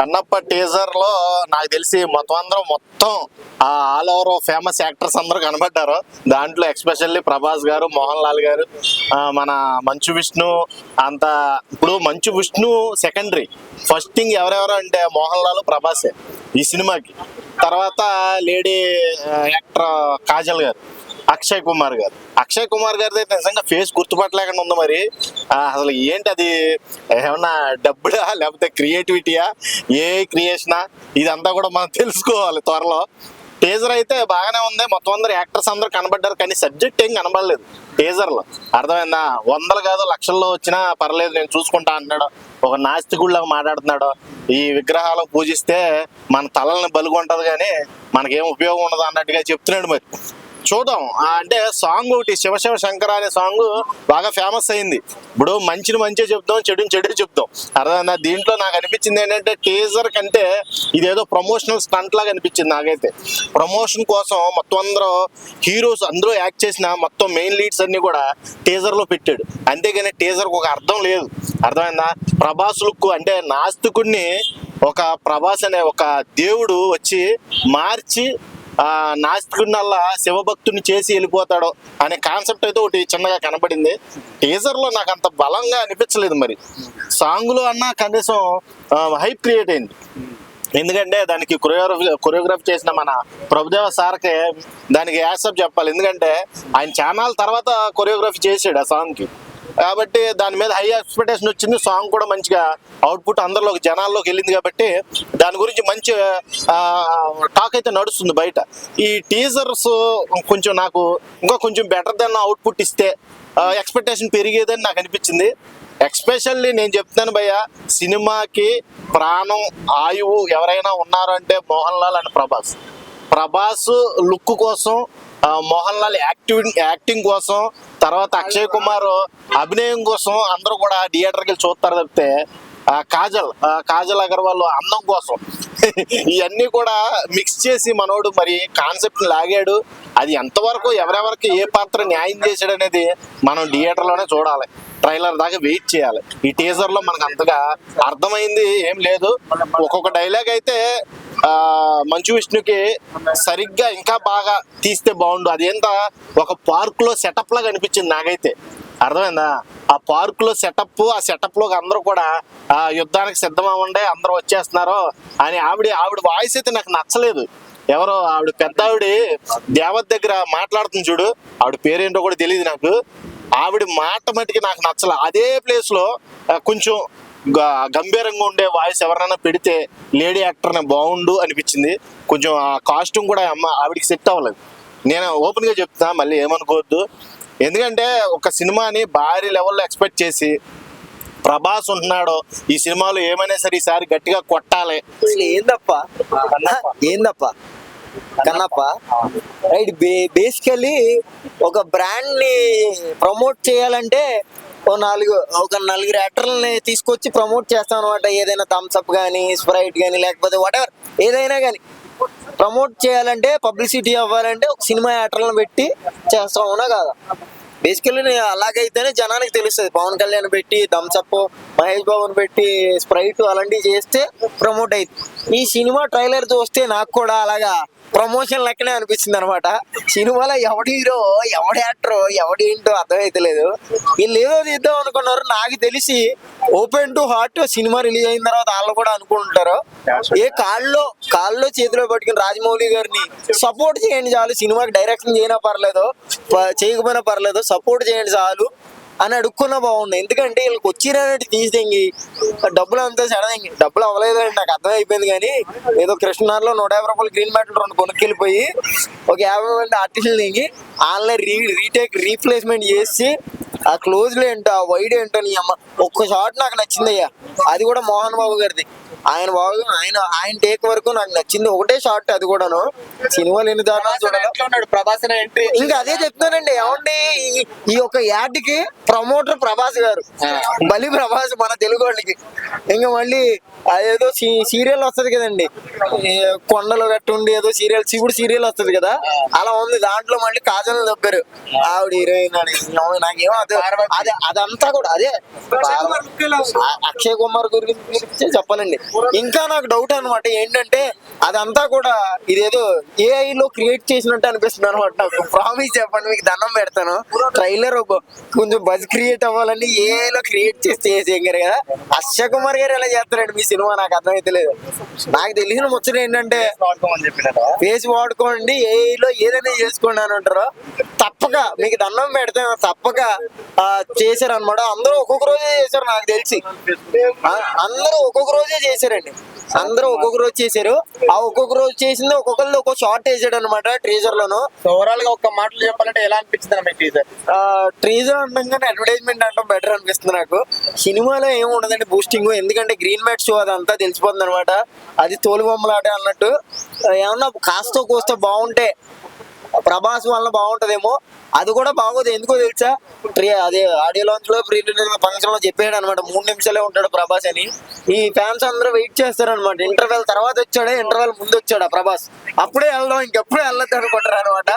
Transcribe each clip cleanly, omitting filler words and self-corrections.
Kannappa teaser లో నాకు తెలిసి మొత్తం ఆల్ ఓవర్ ఫేమస్ యాక్టర్స్ అందరూ కనబడ్డారు. దాంట్లో ఎక్స్పెషల్లీ ప్రభాస్ గారు, మోహన్ లాల్ గారు, మన మంచు విష్ణు. అంత ఇప్పుడు Manchu Vishnu secondary, first thing ఎవరెవరు అంటే మోహన్ లాల్, ప్రభాసే ఈ సినిమాకి. తర్వాత లేడీ యాక్టర్ కాజల్ గారు, అక్షయ్ కుమార్ గారిది అయితే నిజంగా ఫేస్ గుర్తుపట్టలేకుండా ఉంది. మరి అసలు ఏంటి అది, ఏమన్నా డబ్బుడా లేకపోతే క్రియేటివిటీయా, ఏ క్రియేషనా, ఇదంతా కూడా మనం తెలుసుకోవాలి త్వరలో. టీజర్ అయితే బాగానే ఉంది, మొత్తం అందరు యాక్టర్స్ అందరూ కనబడ్డారు, కానీ సబ్జెక్ట్ ఏం కనబడలేదు టీజర్లో. అర్థమైందా? వందలు కాదు లక్షల్లో వచ్చినా పర్లేదు నేను చూసుకుంటా అంటున్నాడు. ఒక నాస్తికుడిలాగా మాట్లాడుతున్నాడు. ఈ విగ్రహాలను పూజిస్తే మన తలల్ని బలుగుంటది కానీ మనకేం ఉపయోగం ఉండదు అన్నట్టుగా చెప్తున్నాడు. మరి చూద్దాం. అంటే సాంగ్ ఒకటి శివ శంకర అనే సాంగ్ బాగా ఫేమస్ అయింది. ఇప్పుడు మంచిని మంచిగా చెప్తాం, చెడు చెప్తాం. అర్థమైందా? దీంట్లో నాకు అనిపించింది ఏంటంటే టీజర్ కంటే ఇదేదో ప్రమోషనల్ స్టంట్ లాగా అనిపించింది నాకైతే. ప్రమోషన్ కోసం మొత్తం అందరూ హీరోస్ అందరూ యాక్ట్ చేసిన మొత్తం మెయిన్ లీడ్స్ అన్ని కూడా టీజర్ లో పెట్టాడు. అంతేగాని టీజర్ కు ఒక అర్థం లేదు. అర్థమైందా? ప్రభాస్ లుక్ అంటే నాస్తికుడిని ఒక ప్రభాస్ అనే ఒక దేవుడు వచ్చి మార్చి నాస్తికుడినల్లా శివభక్తుని చేసి వెళ్ళిపోతాడు అనే కాన్సెప్ట్ అయితే ఒకటి చిన్నగా కనబడింది. టీజర్ లో నాకు అంత బలంగా అనిపించలేదు. మరి సాంగ్ లో అన్నా కనీసం హైప్ క్రియేట్ అయింది. ఎందుకంటే దానికి కొరియోగ్రఫీ చేసిన మన ప్రభుదేవ సార్కే దానికి యాక్సెప్ట్ చెప్పాలి. ఎందుకంటే ఆయన ఛానల్ తర్వాత కొరియోగ్రఫీ చేసాడు ఆ సాంగ్ కి, కాబట్టి దాని మీద హై ఎక్స్పెక్టేషన్ వచ్చింది. సాంగ్ కూడా మంచిగా అవుట్పుట్ అందరిలోకి జనాల్లోకి వెళ్ళింది, కాబట్టి దాని గురించి మంచి టాక్ అయితే నడుస్తుంది బయట. ఈ టీజర్స్ కొంచెం నాకు ఇంకా కొంచెం బెటర్ దెన్ అవుట్పుట్ ఇస్తే ఎక్స్పెక్టేషన్ పెరిగేదని నాకు అనిపించింది. ఎక్స్పెషల్లీ నేను చెప్తాను భయ్య, సినిమాకి ప్రాణం ఆయువు ఎవరైనా ఉన్నారంటే మోహన్ లాల్ అండ్ ప్రభాస్ లుక్ కోసం, మోహన్ లాల్ యాక్టింగ్ కోసం, తర్వాత అక్షయ్ కుమార్ అభినయం కోసం అందరూ కూడా థియేటర్కి వెళ్ళి చూస్తారు తప్పితే కాజల్ అగర్వాల్ అందం కోసం ఇవన్నీ కూడా మిక్స్ చేసి మనోడు మరి కాన్సెప్ట్ లాగాడు. అది ఎంతవరకు ఎవరెవరికి ఏ పాత్ర న్యాయం చేశాడు అనేది మనం థియేటర్లోనే చూడాలి, ట్రైలర్ దాకా వెయిట్ చేయాలి. ఈ టీజర్ లో మనకు అంతగా అర్థమైంది ఏం లేదు. ఒక్కొక్క డైలాగ్ అయితే మంచు విష్ణుకి సరిగ్గా ఇంకా బాగా తీస్తే బాగుండు. అదేంత ఒక పార్క్ లో సెటప్ లాగా అనిపించింది నాకైతే. అర్థమైందా? ఆ పార్క్ లో సెటప్, ఆ సెటప్ లో అందరూ కూడా యుద్ధానికి సిద్ధమవ్వండి అందరూ వచ్చేస్తున్నారు అని ఆవిడ వాయిస్ అయితే నాకు నచ్చలేదు. ఎవరో ఆవిడ పెద్ద ఆవిడ దేవత దగ్గర మాట్లాడుతుంది చూడు, ఆవిడ పేరేంటో కూడా తెలియదు నాకు. ఆవిడ మాట మట్టికి నాకు నచ్చల. అదే ప్లేస్ లో కొంచెం గంభీరంగా ఉండే వాయిస్ ఎవరైనా పెడితే లేడీ యాక్టర్నే బాగుండు అనిపించింది. కొంచెం ఆ కాస్ట్యూమ్ కూడా ఆవిడికి సెట్ అవ్వలేదు. నేను ఓపెన్ గా చెప్తా, మళ్ళీ ఏమనుకోవద్దు. ఎందుకంటే ఒక సినిమాని భారీ లెవెల్లో ఎక్స్పెక్ట్ చేసి ప్రభాస్ ఉంటున్నాడు ఈ సినిమాలో, ఏమైనా సరే ఈసారి గట్టిగా కొట్టాలి. ఏందప్ప కన్నప్ప రైట్. బేసికలీ ఒక బ్రాండ్ ని ప్రమోట్ చేయాలంటే ఒక నలుగురు యాక్టర్లని తీసుకొచ్చి ప్రమోట్ చేస్తాం అనమాట. ఏదైనా థమ్స్అప్ కానీ, స్ప్రైట్ కానీ, లేకపోతే వాటెవర్ ఏదైనా కానీ ప్రమోట్ చేయాలంటే, పబ్లిసిటీ అవ్వాలంటే ఒక సినిమా యాక్టర్లను పెట్టి చేస్తాం, అవునా కాదా? బేసికల్లీ అలాగైతేనే జనానికి తెలుస్తుంది. పవన్ కళ్యాణ్ పెట్టి థమ్స్అప్, మహేష్ బాబుని పెట్టి స్ప్రైట్ అలాంటివి చేస్తే ప్రమోట్ అయింది. ఈ సినిమా ట్రైలర్ చూస్తే నాకు కూడా అలాగా ప్రమోషన్ లెక్కనే అనిపించింది అనమాట. సినిమాలో ఎవడి హీరో, ఎవడి యాక్టర్, ఎవడేంటో అర్థమైతలేదు. వీళ్ళు ఏదో తీద్దాం అనుకున్నారు. నాకు తెలిసి open to heart cinema release అయిన తర్వాత వాళ్ళు కూడా అనుకుంటారు, ఏ కాళ్ళలో చేతిలో పట్టుకుని రాజమౌళి గారిని సపోర్ట్ చేయండి చాలు, సినిమాకి డైరెక్షన్ చేయనా పర్లేదు, చేయకపోయినా పర్లేదు, సపోర్ట్ చేయండి చాలు అని అడుక్కున్నా బాగుంది. ఎందుకంటే వీళ్ళకి వచ్చినట్టు తీసేంగి డబ్బులు అంతా సడదంగి డబ్బులు అవ్వలేదండి నాకు అర్థమైపోయింది. కానీ ఏదో కృష్ణార్లో 150 రూపాయలు గ్రీన్ మ్యాట్లు 2 కొనుక్కెళ్ళిపోయి ఒక 50 మంది ఆర్టిస్టులు దిగి ఆన్లైన్ రీప్లేస్మెంట్ చేసి ఆ క్లోజ్లు ఏంటో, ఆ వైడ్ ఏంటో, నీ అమ్మ ఒక్క షాట్ నాకు నచ్చిందయ్యా. అది కూడా మోహన్ బాబు గారిది. ఆయన టేక్ వరకు నాకు నచ్చింది ఒకటే షాట్, అది కూడాను. సినిమాలు ఎన్ని దారుణాలు చూడాలి. ప్రభాస్ ఇంకా అదే చెప్తానండి. ఏమండి, ఈ యొక్క యాడ్ కి ప్రమోటర్ ప్రభాస్ గారు, బలి ప్రభాస్ మన తెలుగు వాళ్ళకి. ఇంకా మళ్ళీ అదేదో సీరియల్ వస్తుంది కదండి, కొండలు కట్టుండి ఏదో సీరియల్, శివుడు సీరియల్ వస్తుంది కదా, అలా ఉంది. దాంట్లో మళ్ళీ కాజల్ దొబ్బారు ఆవిడ హీరోయిన్ అని. నాకేమో అర్థం అదంతా కూడా అదే అక్షయ్ కుమార్ గురించి చెప్పాలండి. ఇంకా నాకు డౌట్ అన్నమాట ఏంటంటే అదంతా కూడా ఇదేదో AI లో క్రియేట్ చేసినట్టు అనిపిస్తుంది అనమాట నాకు. ప్రామిస్ చెప్పండి, మీకు దండం పెడతాను. ట్రైలర్ కొంచెం బజ్ క్రియేట్ అవ్వాలని AI లో క్రియేట్ చేసేం కదా. అక్షయ్ కుమార్ గారు ఎలా చేస్తారండి మీ సినిమా నాకు అర్థమైతే లేదు. నాకు తెలిసిన ముచ్చట ఏంటంటే ఫేస్ వాడుకోండి, AI లో ఏదైనా చేసుకోండి అని అంటారు. తప్పక మీకు దండం పెడతాను, తప్పక చేశారు అనమాట. అందరూ ఒక్కొక్క రోజే చేశారు నాకు తెలిసి. అందరూ ఒక్కొక్క రోజే చేశారండి. అందరూ ఒక్కొక్క రోజు చేశారు. ఆ ఒక్కొక్క రోజు చేసింది ఒక్కొక్కరిది ఒక్కొక్క షార్ట్ వేసాడు అనమాట ట్రీజర్ లోను. ఓవరాల్ గా ఒక్క మాటలు చెప్పాలంటే ఎలా అనిపించింది మీకు టీజర్? ట్రీజర్ అంటాం అడ్వర్టైజ్మెంట్ అంటాం బెటర్ అనిపిస్తుంది నాకు. సినిమాలో ఏమి ఉండదండి బూస్టింగ్, ఎందుకంటే గ్రీన్ మ్యాట్ షో అదంతా తెలిసిపోతుంది అనమాట. అది తోలుబొమ్మలాట అన్నట్టు. ఏమన్నా కాస్తో కోస్తో బాగుంటే ప్రభాస్ వల్ల బాగుంటదేమో, అది కూడా బాగోదు. ఎందుకో తెలుసా, అదే ఆడియో లాంచ్ లో ప్రీ రిలీజ్ ఫంక్షన్ లో చెప్పాడు అనమాట 3 నిమిషాలే ఉంటాడు ప్రభాస్ అని. ఈ ఫ్యాన్స్ అందరూ వెయిట్ చేస్తారనమాట. ఇంటర్వెల్ తర్వాత వచ్చాడే, ఇంటర్వెల్ ముందు వచ్చాడు ప్రభాస్, అప్పుడే వెళ్దాం ఇంకెప్పుడు వెళ్ళొద్దు అనుకుంటారు అనమాట.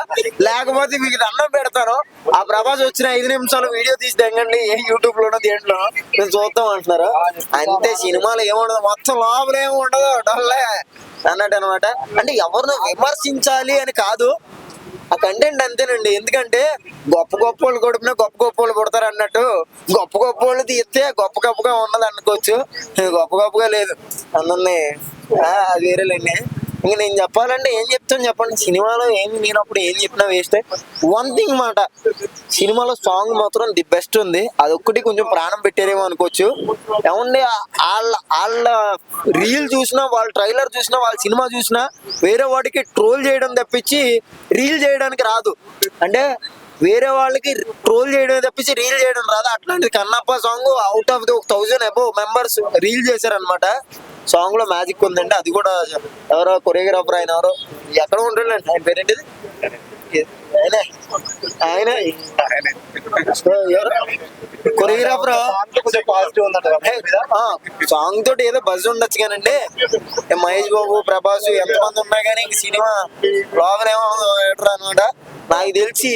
లేకపోతే మీకు దండం పెడతాను, ఆ ప్రభాస్ వచ్చిన 5 నిమిషాలు వీడియో తీసి తెగండి యూట్యూబ్ లోనో దేంట్లో నేను చూద్దాం అంటున్నారు. అంతే, సినిమాలో ఏముండదు, మొత్తం లోపల ఏమి ఉండదు, డొల్లే అన్నట్టు అనమాట. అంటే ఎవరినో విమర్శించాలి అని కాదు, ఆ కంటెంట్ అంతేనండి. ఎందుకంటే గొప్ప గొప్ప వాళ్ళు కొడుకునే గొప్ప గొప్ప వాళ్ళు కొడతారు అన్నట్టు, గొప్ప గొప్ప వాళ్ళు తీస్తే గొప్ప గొప్పగా ఉన్నది అనుకోవచ్చు, గొప్ప గొప్పగా లేదు అందరినీ. అది వేరేలేండి. ఇంక నేను చెప్పాలంటే ఏం చెప్తాను చెప్పండి, సినిమాలో ఏమి నేనప్పుడు ఏం చెప్పినా వేస్ట్. వన్ థింగ్ మాట, సినిమాలో సాంగ్ మాత్రం ది బెస్ట్ ఉంది. అదొక్కటి కొంచెం ప్రాణం పెట్టారేమో అనుకోవచ్చు. ఏమండి, వాళ్ళ రీల్ చూసినా, వాళ్ళ ట్రైలర్ చూసినా, వాళ్ళ సినిమా చూసినా వేరే వాటికి ట్రోల్ చేయడం తప్పించి రీల్ చేయడానికి రాదు. అంటే వేరే వాళ్ళకి ట్రోల్ చేయడం తప్పించి రీల్ చేయడం రాదు. అట్లాంటిది Kannappa song out of the 1000 above members reel చేశారనమాట. సాంగ్ లో మ్యాజిక్ ఉందంటే, అది కూడా ఎవరో కొరియోగ్రాఫర్ ఆయన ఎవరో ఎక్కడ ఉంటాడు, ఆయన పేరేంటిది, ఆయన కొరియోగ్రాఫర్. సాంగ్ తోటి ఏదో బజ్ ఉండొచ్చు కానండి, మహేష్ బాబు ప్రభాస్ ఎంతమంది ఉన్నా కానీ ఇంక సినిమా లోపలేమో అనమాట. నాకు తెలిసి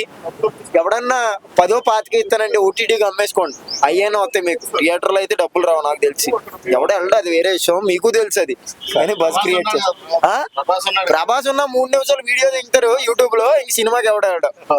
ఎవడన్నా 10-25 ఇస్తానండి, ఓటీటీకి అమ్మేసుకోండి, అయ్యేనా వస్తాయి మీకు. థియేటర్లో అయితే డబ్బులు రావు నాకు తెలిసి. ఎవడో వెళ్ళడు, అది వేరే విషయం, మీకు తెలుసు అది. కానీ బస్ క్రియేట్ చేసి ప్రభాస్ ఉన్న 3 నిమిషాలు వీడియో దిగుతారు యూట్యూబ్ లో, ఇంక సినిమాకి ఎవడో